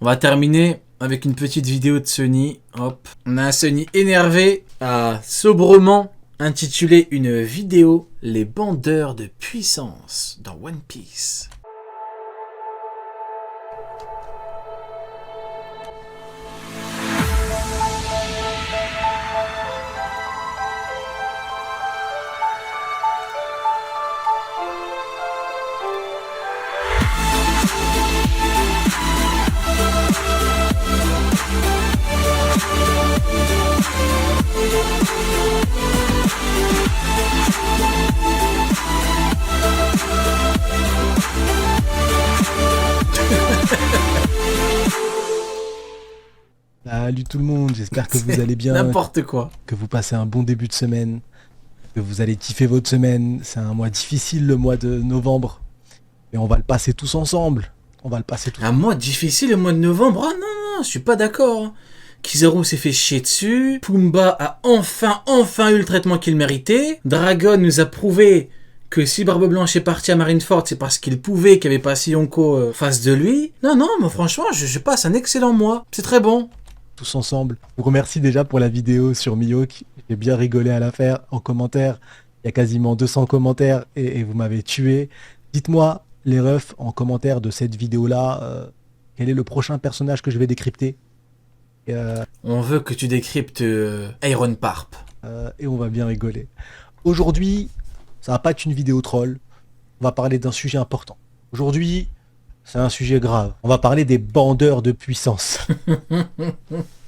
On va terminer avec une petite vidéo de Sunny. Hop. On a un Sunny énervé, a sobrement intitulé une vidéo « Les bandeurs de puissance » dans One Piece. Salut tout le monde, j'espère que vous allez bien, N'importe quoi. que vous passez un bon début de semaine, que vous allez kiffer votre semaine. C'est un mois difficile, le mois de novembre, et on va le passer tous ensemble. On va le passer tous. Un mois difficile, le mois de novembre. Ah non, je suis pas d'accord. Kizaru s'est fait chier dessus. Pumba a enfin eu le traitement qu'il méritait. Dragon nous a prouvé que si Barbe Blanche est parti à Marineford, c'est parce qu'il pouvait, qu'il n'y avait pas Yonko face de lui. Non, mais franchement, je passe un excellent mois. C'est très bon. Tous ensemble. Je vous remercie déjà pour la vidéo sur Mihawk. J'ai bien rigolé à la faire en commentaire. Il y a quasiment 200 commentaires et vous m'avez tué. Dites-moi, les refs, en commentaire de cette vidéo-là, quel est le prochain personnage que je vais décrypter. On veut que tu décryptes Iron Parp. Et on va bien rigoler. Aujourd'hui, ça va pas être une vidéo troll. On va parler d'un sujet important. Aujourd'hui, c'est un sujet grave. On va parler des bandeurs de puissance.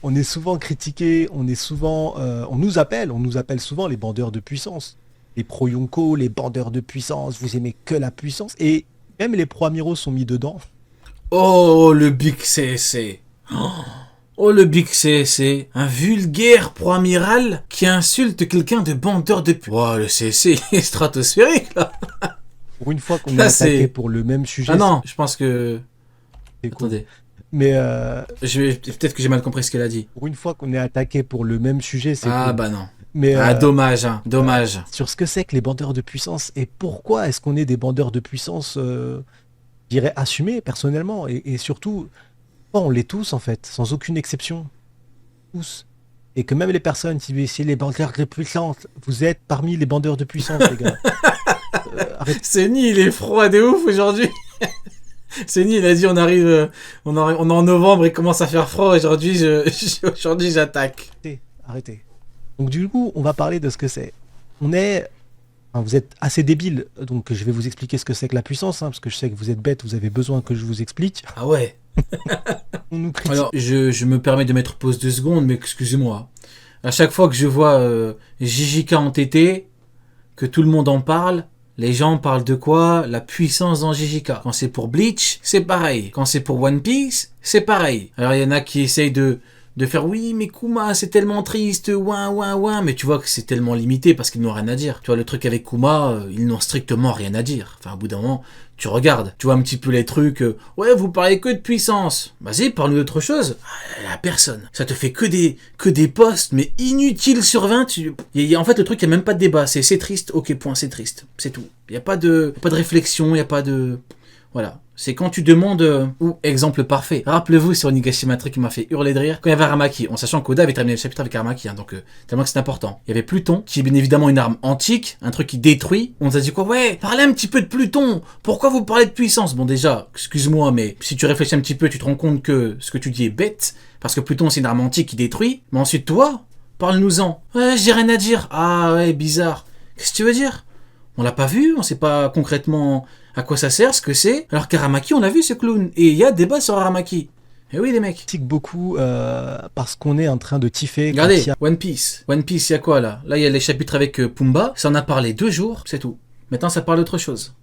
On est souvent critiqués, on nous appelle souvent les bandeurs de puissance. Les pro-Yonko, les bandeurs de puissance, vous aimez que la puissance. Et même les pro-amiraux sont mis dedans. Oh, le Big CSC. Oh, le Big CSC. Un vulgaire pro-amiral qui insulte quelqu'un de bandeur de puissance. Oh, le CSC est stratosphérique, là. Pour une fois qu'on est attaqué pour le même sujet. Ah non, je pense que... Attendez. Cool. Mais peut-être que j'ai mal compris ce qu'elle a dit. Pour une fois qu'on est attaqué pour le même sujet, c'est Ah cool. bah non. Mais dommage, hein, dommage. Sur ce que c'est que les bandeurs de puissance et pourquoi est-ce qu'on est des bandeurs de puissance, je dirais assumés personnellement et surtout, on l'est tous en fait, sans aucune exception. Tous. Et que même les personnes qui veulent essayer les bandeurs de puissance, vous êtes parmi les bandeurs de puissance, les gars. Senny, il est froid de ouf aujourd'hui. Senny, il a dit on arrive, on est en novembre, il commence à faire froid. Aujourd'hui, j'attaque. Arrêtez. Donc du coup, on va parler de ce que c'est. Vous êtes assez débiles, donc je vais vous expliquer ce que c'est que la puissance, parce que je sais que vous êtes bêtes, vous avez besoin que je vous explique. Ah ouais. On nous critique. Alors, je me permets de mettre pause 2 secondes, mais excusez-moi. À chaque fois que je vois JJK entêté, que tout le monde en parle, les gens parlent de quoi? La puissance dans JJK. Quand c'est pour Bleach, c'est pareil. Quand c'est pour One Piece, c'est pareil. Alors il y en a qui essayent de faire oui mais Kuma c'est tellement triste, ouin, mais tu vois que c'est tellement limité parce qu'ils n'ont rien à dire. Tu vois le truc avec Kuma, ils n'ont strictement rien à dire. Enfin au bout d'un moment, tu regardes, tu vois un petit peu les trucs, ouais vous parlez que de puissance. Vas-y, parle-nous d'autre chose. Ah, personne. Ça te fait que des posts, mais inutiles sur 20. En fait le truc, il n'y a même pas de débat, c'est triste, ok point, c'est triste, c'est tout. Il n'y a pas de réflexion, il n'y a pas de... Voilà. C'est quand tu demandes... ou exemple parfait. Rappelez-vous sur Onigashima qui m'a fait hurler de rire quand il y avait Aramaki. En sachant qu'Oda avait terminé le chapitre avec Aramaki. Donc tellement que c'est important. Il y avait Pluton, qui est bien évidemment une arme antique. Un truc qui détruit. On nous a dit quoi? Ouais, parlez un petit peu de Pluton. Pourquoi vous parlez de puissance? Bon déjà, excuse-moi, mais si tu réfléchis un petit peu, tu te rends compte que ce que tu dis est bête. Parce que Pluton c'est une arme antique qui détruit. Mais ensuite toi, parle-nous-en. Ouais, j'ai rien à dire. Ah ouais, bizarre. Qu'est-ce que tu veux dire? On l'a pas vu, on sait pas concrètement à quoi ça sert, ce que c'est. Alors qu'Aramaki, on l'a vu ce clown. Et il y a débat sur Aramaki. Eh oui les mecs. Critique beaucoup parce qu'on est en train de tiffer. Regardez, One Piece. One Piece, il y a quoi là? Là il y a les chapitres avec Pumba. Ça en a parlé 2 jours, c'est tout. Maintenant ça parle d'autre chose.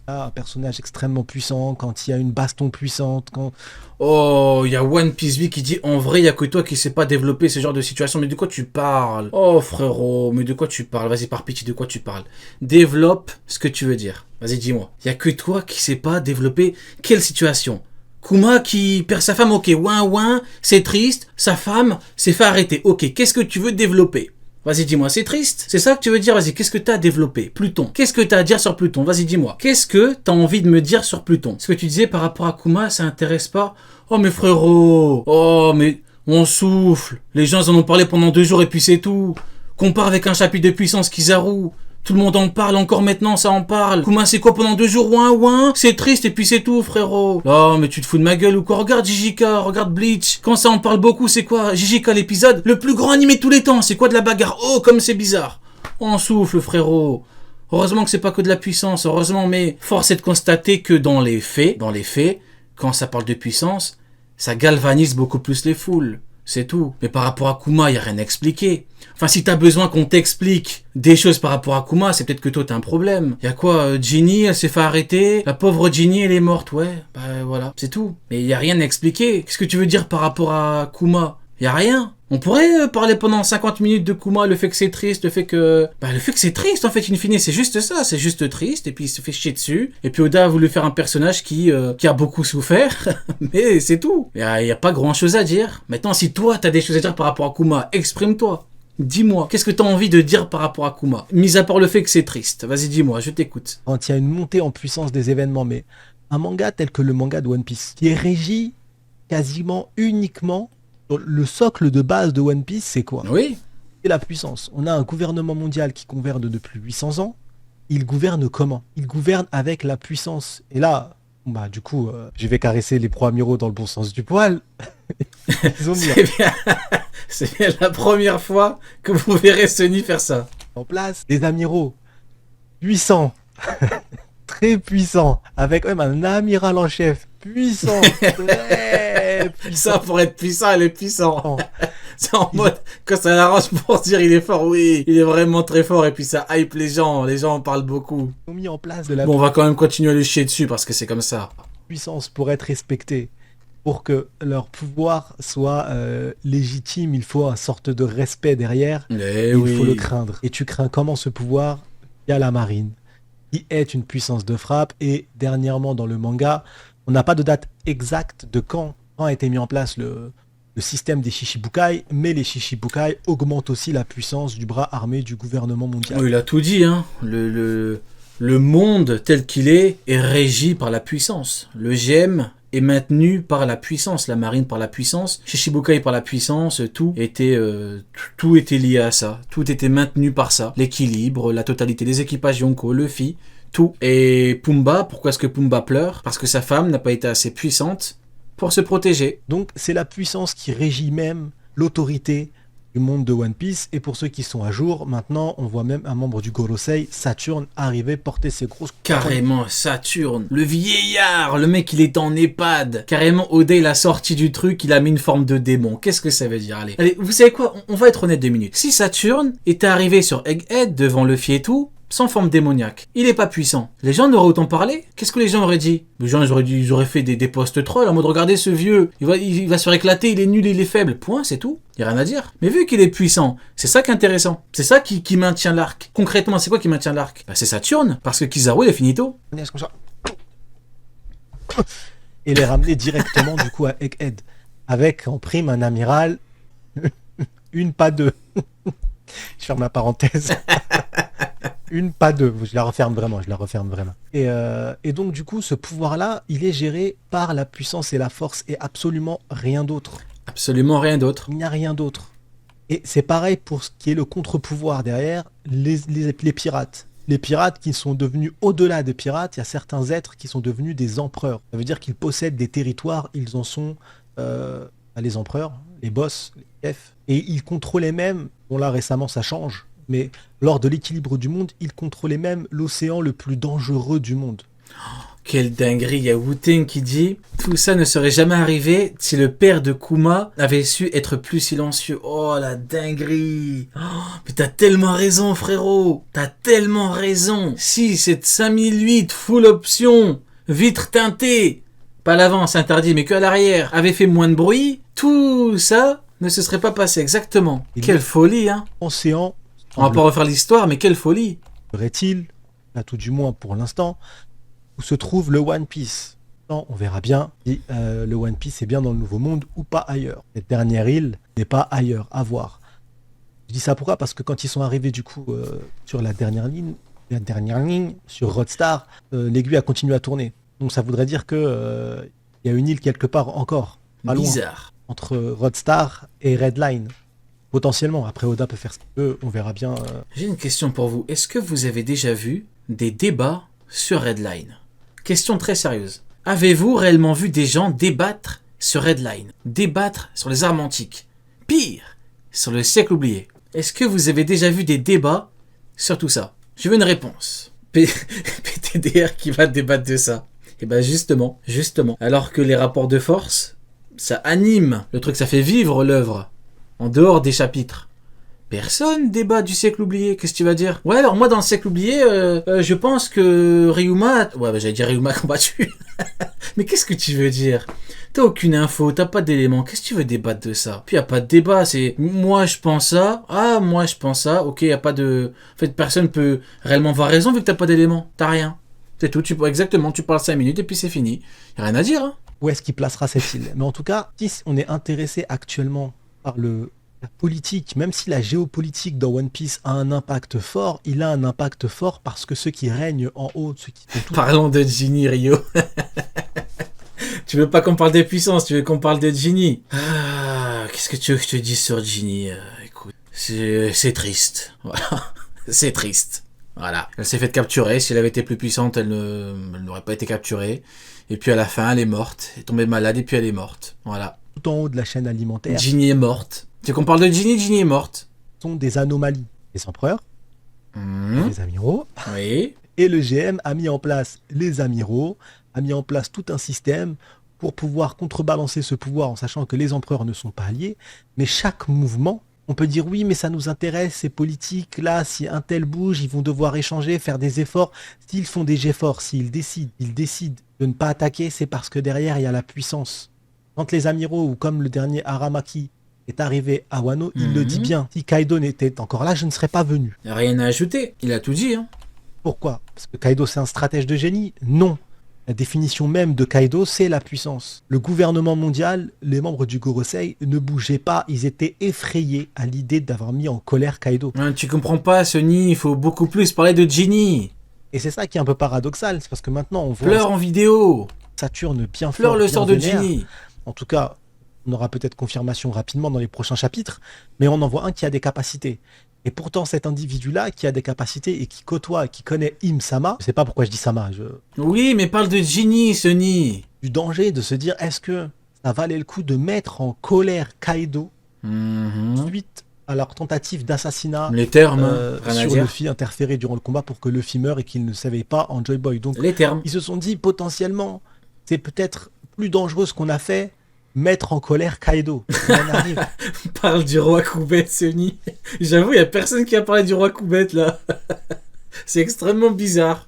Un personnage extrêmement puissant, quand il y a une baston puissante, quand... Oh, il y a One Piece V qui dit en vrai, il y a que toi qui sais pas développer ce genre de situation. Mais de quoi tu parles? Oh frérot, mais de quoi tu parles? Vas-y, par pitié, de quoi tu parles? Développe ce que tu veux dire. Vas-y, dis-moi. Il y a que toi qui sais pas développer quelle situation? Kuma qui perd sa femme, ok, ouin, c'est triste. Sa femme s'est fait arrêter, ok, qu'est-ce que tu veux développer? Vas-y, dis-moi, c'est triste. C'est ça que tu veux dire? Vas-y, qu'est-ce que t'as développé? Pluton. Qu'est-ce que t'as à dire sur Pluton? Vas-y, dis-moi. Qu'est-ce que t'as envie de me dire sur Pluton? Ce que tu disais par rapport à Kuma, ça intéresse pas? Oh, mais frérot. Oh, mais on souffle. Les gens ils en ont parlé pendant 2 jours et puis c'est tout. Compare avec un chapitre de puissance Kizaru. Tout le monde en parle, encore maintenant ça en parle. Kuma c'est quoi pendant 2 jours? Ouin, c'est triste et puis c'est tout frérot. Oh mais tu te fous de ma gueule ou quoi? Regarde JJK, regarde Bleach. Quand ça en parle beaucoup c'est quoi? JJK l'épisode le plus grand animé de tous les temps. C'est quoi de la bagarre? Oh comme c'est bizarre. On souffle frérot. Heureusement que c'est pas que de la puissance, heureusement, mais force est de constater que dans les faits, quand ça parle de puissance, ça galvanise beaucoup plus les foules. C'est tout. Mais par rapport à Kuma, y a rien à expliquer. Enfin, si t'as besoin qu'on t'explique des choses par rapport à Kuma, c'est peut-être que toi t'as un problème. Y a quoi? Ginny, elle s'est fait arrêter. La pauvre Ginny, elle est morte. Ouais, bah voilà, c'est tout. Mais y a rien à expliquer. Qu'est-ce que tu veux dire par rapport à Kuma? Y a rien. On pourrait parler pendant 50 minutes de Kuma, le fait que c'est triste, le fait que c'est triste en fait, in fine, c'est juste ça, c'est juste triste, et puis il se fait chier dessus. Et puis Oda a voulu faire un personnage qui a beaucoup souffert, mais c'est tout. Il y a pas grand chose à dire. Maintenant, si toi t'as des choses à dire par rapport à Kuma, exprime-toi. Dis-moi, qu'est-ce que t'as envie de dire par rapport à Kuma? Mis à part le fait que c'est triste. Vas-y, dis-moi, je t'écoute. Quand il y a une montée en puissance des événements, mais un manga tel que le manga de One Piece, qui est régi quasiment uniquement. Le socle de base de One Piece, c'est quoi? Oui. C'est la puissance. On a un gouvernement mondial qui gouverne depuis 800 ans. Il gouverne comment? Il gouverne avec la puissance. Et là, bah du coup, je vais caresser les pro-amiraux dans le bon sens du poil. Ils ont mis c'est bien la première fois que vous verrez Sunny faire ça. En place des amiraux puissants, très puissants, avec même un amiral en chef puissant, très puissant. Ça, pour être puissant, elle est puissante. C'est en mode, quand ça l'arrange pour dire il est fort, oui, il est vraiment très fort, et puis ça hype les gens en parlent beaucoup. Ils ont mis en place de la Bon, on va quand même continuer à le chier dessus, parce que c'est comme ça. Puissance pour être respectée, pour que leur pouvoir soit légitime, il faut une sorte de respect derrière, Et il faut le craindre. Et tu crains comment ce pouvoir? Il y a la marine, qui est une puissance de frappe, et dernièrement dans le manga, on n'a pas de date exacte de quand a été mis en place le système des Shichibukai, mais les Shichibukai augmentent aussi la puissance du bras armé du gouvernement mondial. Oh, il a tout dit, hein. Le monde tel qu'il est régi par la puissance. Le GM est maintenu par la puissance, la marine par la puissance, Shichibukai par la puissance, tout était lié à ça. Tout était maintenu par ça. L'équilibre, la totalité des équipages Yonko, Luffy, tout. Et Pumba, pourquoi est-ce que Pumba pleure? Parce que sa femme n'a pas été assez puissante pour se protéger. Donc c'est la puissance qui régit même l'autorité du monde de One Piece. Et pour ceux qui sont à jour, maintenant on voit même un membre du Gorosei, Saturne, arriver porter ses grosses... Carrément, Saturne, le vieillard, le mec il est en EHPAD. Carrément, Oda il a sorti du truc, il a mis une forme de démon. Qu'est-ce que ça veut dire? Allez, vous savez quoi? On va être honnête 2 minutes. Si Saturne était arrivé sur Egghead devant Luffy et tout, sans forme démoniaque, il est pas puissant, les gens n'auraient autant parlé? Qu'est-ce que les gens auraient dit? Les gens ils auraient fait des posts trolls en mode regardez ce vieux, il va se faire éclater, il est nul, il est faible, point, c'est tout, y a rien à dire. Mais vu qu'il est puissant, c'est ça qui est intéressant, c'est ça qui maintient l'arc. Concrètement, c'est quoi qui maintient l'arc? Bah c'est Saturne, parce que Kizaru il est finito. Et les ramener directement du coup à Egghead, avec en prime un amiral, une pas deux. Je ferme la parenthèse. Une, pas deux. Je la referme vraiment. Et donc, du coup, ce pouvoir-là, il est géré par la puissance et la force et absolument rien d'autre. Absolument rien d'autre. Il n'y a rien d'autre. Et c'est pareil pour ce qui est le contre-pouvoir derrière, les pirates. Les pirates qui sont devenus, au-delà des pirates, il y a certains êtres qui sont devenus des empereurs. Ça veut dire qu'ils possèdent des territoires, ils en sont les empereurs, les boss, les chefs. Et ils contrôlaient même, bon là récemment ça change, mais lors de l'équilibre du monde, il contrôlait même l'océan le plus dangereux du monde. Quelle dinguerie, il y a Wu-Tang qui dit « Tout ça ne serait jamais arrivé si le père de Kuma avait su être plus silencieux. » Oh la dinguerie. Oh, mais t'as tellement raison frérot, t'as tellement raison. Si cette 5008 full option, vitre teintée, pas à l'avant c'est interdit mais que à l'arrière, avait fait moins de bruit, tout ça ne se serait pas passé exactement. Quelle folie hein. Océan. On va pas refaire l'histoire, mais quelle folie! Serait-il, là tout du moins pour l'instant, où se trouve le One Piece? Non, on verra bien si le One Piece est bien dans le Nouveau Monde ou pas ailleurs. Cette dernière île n'est pas ailleurs, à voir. Je dis ça pourquoi? Parce que quand ils sont arrivés du coup sur la dernière ligne sur Roadstar, l'aiguille a continué à tourner. Donc ça voudrait dire que il y a une île quelque part encore, pas loin, Bizarre. entre Roadstar et Redline. Potentiellement. Après, Oda peut faire ce qu'il veut, on verra bien. J'ai une question pour vous. Est-ce que vous avez déjà vu des débats sur Redline? Question très sérieuse. Avez-vous réellement vu des gens débattre sur Redline? Débattre sur les armes antiques? Pire, sur le siècle oublié. Est-ce que vous avez déjà vu des débats sur tout ça? Je veux une réponse. PTDR qui va débattre de ça. Et ben justement. Alors que les rapports de force, ça anime le truc, ça fait vivre l'œuvre. En dehors des chapitres. Personne débat du siècle oublié, qu'est-ce que tu vas dire? Ouais, alors moi dans le siècle oublié, je pense que Ryuma... Ouais, bah, j'allais dire Ryuma combattu. Mais qu'est-ce que tu veux dire? T'as aucune info, t'as pas d'éléments, qu'est-ce que tu veux débattre de ça? Puis y a pas de débat, c'est moi je pense ça, ah moi je pense ça, ok, y a pas de... En fait, personne peut réellement avoir raison vu que t'as pas d'éléments, t'as rien. C'est tout, exactement, tu parles 5 minutes et puis c'est fini. Y a rien à dire, hein. Où est-ce qu'il placera cette île? Mais en tout cas, si on est intéressé actuellement par la politique, même si la géopolitique dans One Piece a un impact fort, il a un impact fort parce que ceux qui règnent en haut, ceux qui font tout... Parlons de Ginny, Rio. Tu veux pas qu'on parle des puissances, tu veux qu'on parle de Ginny. Ah, qu'est-ce que tu veux que je te dise sur Ginny? Écoute, c'est triste. Voilà, c'est triste. Voilà, elle s'est faite capturer. Si elle avait été plus puissante, elle n'aurait pas été capturée. Et puis à la fin, elle est morte. Elle est tombée malade et puis elle est morte. Voilà. Tout en haut de la chaîne alimentaire. Ginny est morte. Tu veux qu'on parle de Ginny? Ginny est morte. Sont des anomalies. Les empereurs, les amiraux, Oui. et le GM a mis en place les amiraux, a mis en place tout un système pour pouvoir contrebalancer ce pouvoir en sachant que les empereurs ne sont pas alliés. Mais chaque mouvement, on peut dire oui, mais ça nous intéresse, c'est politique. Là, si un tel bouge, ils vont devoir échanger, faire des efforts. S'ils font des efforts, s'ils décident de ne pas attaquer, c'est parce que derrière, il y a la puissance. Quand les amiraux, ou comme le dernier Aramaki, est arrivé à Wano, il le dit bien. Si Kaido n'était encore là, je ne serais pas venu. Il n'y a rien à ajouter. Il a tout dit. Hein. Pourquoi? Parce que Kaido, c'est un stratège de génie? Non. La définition même de Kaido, c'est la puissance. Le gouvernement mondial, les membres du Gorosei, ne bougeaient pas. Ils étaient effrayés à l'idée d'avoir mis en colère Kaido. Tu comprends pas, Sonny. Il faut beaucoup plus parler de Ginny. Et c'est ça qui est un peu paradoxal. C'est parce que maintenant, on voit Pleure en vidéo. Saturne bien fort. Pleure le bien sort de vénère. Ginny. En tout cas, on aura peut-être confirmation rapidement dans les prochains chapitres. Mais on en voit un qui a des capacités. Et pourtant, cet individu-là, qui a des capacités et qui côtoie, qui connaît Im-sama, je sais pas pourquoi je dis Sama, Oui, mais parle de Ginny, Sonny. Du danger de se dire, est-ce que ça valait le coup de mettre en colère Kaido suite à leur tentative d'assassinat les termes, sur Luffy interféré durant le combat pour que Luffy meure et qu'il ne savait pas en Joy Boy. Donc, les termes. Ils se sont dit, potentiellement, c'est peut-être plus dangereux ce qu'on a fait, mettre en colère Kaido. On arrive. Parle du roi Coubette, Sonny. J'avoue, il n'y a personne qui a parlé du roi Coubette, là. C'est extrêmement bizarre.